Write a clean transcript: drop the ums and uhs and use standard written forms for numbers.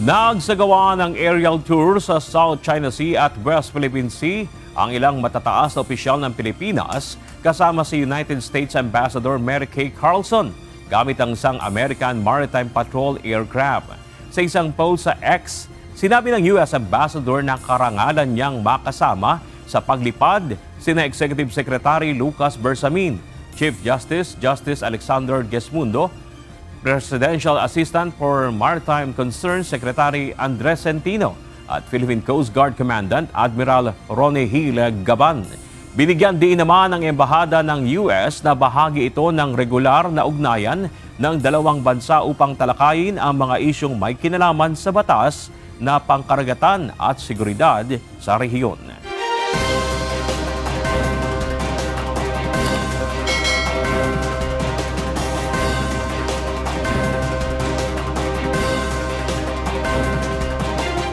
Nagsagawa ng aerial tour sa South China Sea at West Philippine Sea ang ilang matataas na opisyal ng Pilipinas kasama si United States Ambassador Mary Kay Carlson gamit ang isang American Maritime Patrol aircraft. Sa isang post sa X, sinabi ng US Ambassador na karangalan niyang makasama sa paglipad sina Executive Secretary Lucas Bersamin, Chief Justice Alexander Gesmundo, Presidential Assistant for Maritime Concerns Secretary Andres Centino at Philippine Coast Guard Commandant Admiral Ronnie Hill Gaban. Binigyan din naman ng embahada ng US na bahagi ito ng regular na ugnayan ng dalawang bansa upang talakayin ang mga isyong may kinalaman sa batas na pangkaragatan at seguridad sa rehiyon.